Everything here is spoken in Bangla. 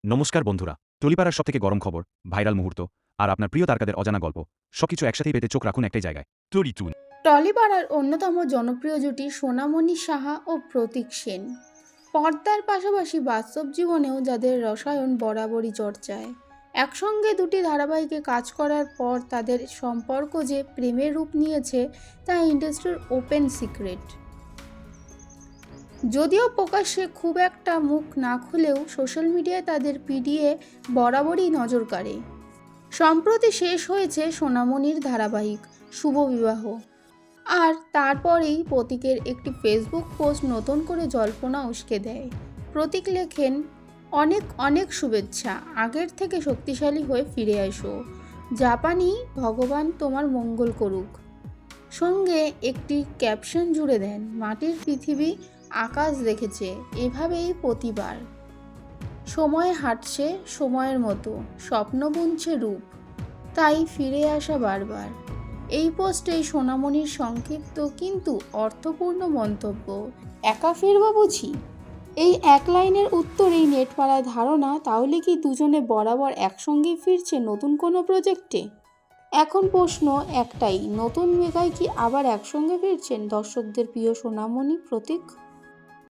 নমস্কার বন্ধুরা, টলিপাড়ার সবথেকে গরম খবর, ভাইরাল মুহূর্ত আর আপনার প্রিয় তারকাদের অজানা গল্প সবকিছু একসাথেই পেতে চোখ রাখুন একটাই জায়গায়, টলিটুন। টলিপাড়ার অন্যতম জনপ্রিয় জুটি সোনামণি সাহা ও প্রতীক সেন। পর্দার পাশাপাশি বাস্তব জীবনেও যাদের রসায়ন বরাবরই চর্চায়। একসঙ্গে দুটি ধারাবাহিকে কাজ করার পর তাদের সম্পর্ক যে প্রেমের রূপ নিয়েছে তা ইন্ডাস্ট্রির ওপেন সিক্রেট। যদিও প্রকাশ্যে খুব একটা মুখ না খুলেও সোশ্যাল মিডিয়ায় তাদের পিডিএ বরাবরই নজর কাড়ে। সম্প্রতি শেষ হয়েছে সোনামণির ধারাবাহিক শুভ বিবাহ, আর তারপরেই প্রতীকের একটি ফেসবুক পোস্ট নতুন করে জল্পনা উস্কে দেয়। প্রতীক লেখেন, অনেক অনেক শুভেচ্ছা, আগের থেকে শক্তিশালী হয়ে ফিরে আসো, জাপানি ভগবান তোমার মঙ্গল করুক। সঙ্গে একটি ক্যাপশন জুড়ে দেন, মাটির পৃথিবী আকাশ দেখেছে এভাবেই প্রতিবার, সময় হাঁটছে সময়ের মতো, স্বপ্ন বুনছে রূপ, তাই ফিরে আসা বারবার। এই পোস্টে সোনামণির সংক্ষিপ্ত কিন্তু অর্থপূর্ণ মন্তব্য, একা ফিরব বুঝি। এই এক লাইনের উত্তরেই নেট পাড়ায় ধারণা, তাহলে কি দুজনে বরাবর একসঙ্গেই ফিরছে নতুন কোনো প্রজেক্টে? এখন প্রশ্ন একটাই, নতুন মেগায় কি আবার একসঙ্গে ফিরছেন দর্শকদের প্রিয় সোনামণি প্রতীক?